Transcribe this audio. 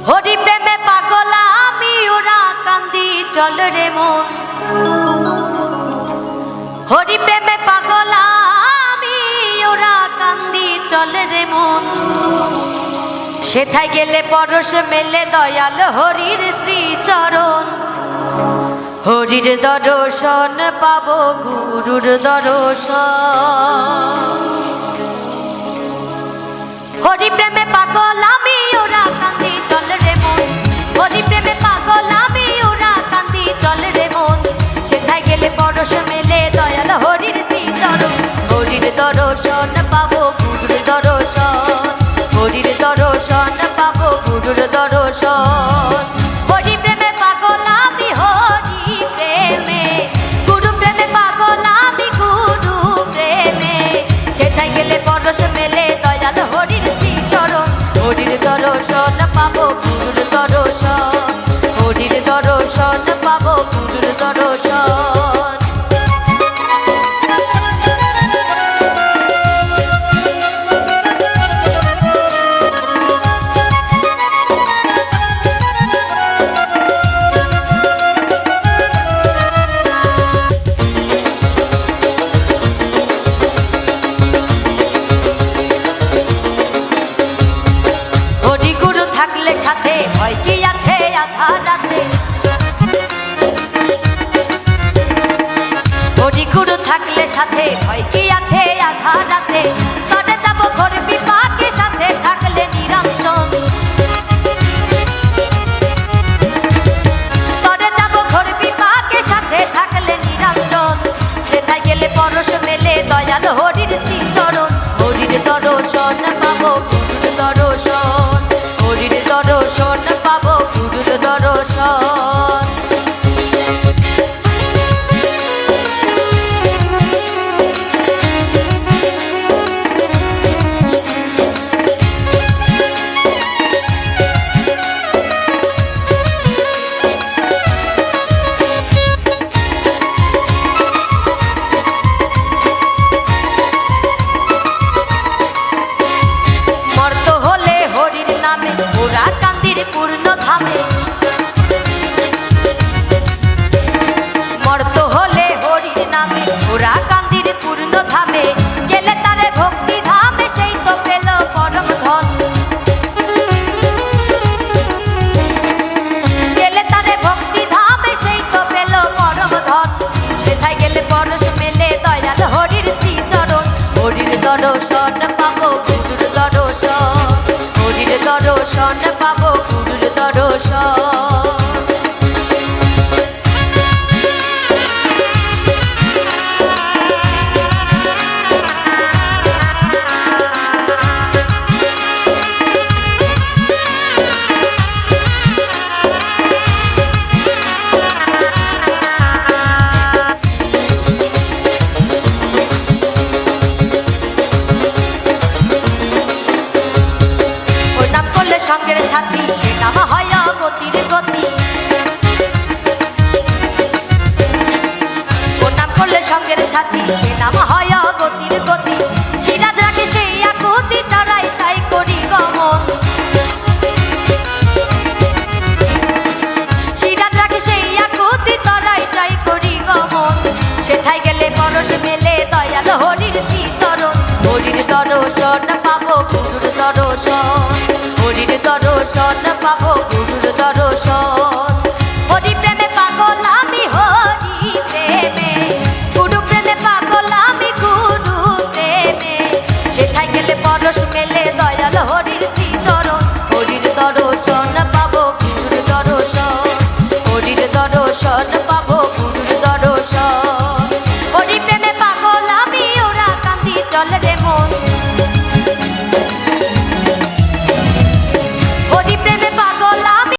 হরি প্রেমে পাগল আমি ওরা কান্দি চল রে মন। হরি প্রেমে পাগল আমি ওরা কান্দি চল রে মন। সেথায় গেলে পরশ মেলে দয়াল হরির শ্রীচরণ। হরির দর্শন পাবো গুরুর দর্শন। হরি প্রেমে পাগল আমি ওরা কান্দি চল রে মন। হরি প্রেমে পাগল আমি ওরা কান্দি চল রে মন। সেথায় গেলে পরশ মেলে দয়াল হরির শ্রীচরণ। হরির দর্শন পাবো গুরুর দর্শন। হরির দর্শন পাবো গুরুর দর্শন। হরি প্রেমে পাগল আমি হরি প্রেমে। গুরু প্রেমে পাগল আমি গুরু প্রেমে। সেথায় গেলে পরশ মেলে দয়াল হরির শ্রীচরণ। হরির দর্শন পাবো গুরুর দর্শন। হরির দর্শন পাবো গুরুর দর্শন। হরি গুরু থাকলে সাথে ভয় কি আছে আধার রাতে। হরি গুরু থাকলে সাথে ভয় কি আছে আধার রাতে। তরে যাব ঘোর বিপাকে সাথে থাকলে নিরঞ্জন। তরে যাব ঘোর বিপাকে সাথে থাকলে নিরঞ্জন। সেথায় গেলে পরশ মেলে দয়াল হরির শ্রীচরণ। হরির দর্শন পাবো গুরুর দর্শন। হরির দর্শন পাবো গুরুর দর্শন। মর্ত হলে হরির নামে ওরা কান্দির পূর্ণ ধামে। মর্ত হলে হরির নামে ওরা কান্দির পূর্ণ ধামে। গেলে তারে ভক্তি ধামে সেই তো পেল পরম ধন। গেলে তারে ভক্তি ধামে সেই তো পেল পরম ধন। সেথায় গেলে পরশ মেলে দয়াল হরির শ্রীচরণ। হরির দর্শন পাবো গুরুর দর্শন। হরির দর্শন পাবো গুরুর দর্শন। সঙ্গের সাথী সে নাম হয় গতির গতি। ওর নাম করলে সঙ্গের সাথী সে নাম হয় গতির গতি। সিরাজ রাখে সেই আকুতি তারাই তাই করি গমন। সিরাজ রাখে সেই আকুতি তারাই তাই করি গমন। সেথায় গেলে পরশ মেলে দয়াল হরির শ্রীচরণ। হরির দর্শন পাবো গুরুর দর্শন। হরির দর্শন পাবো গুরুর দর্শন। হরি প্রেমে পাগল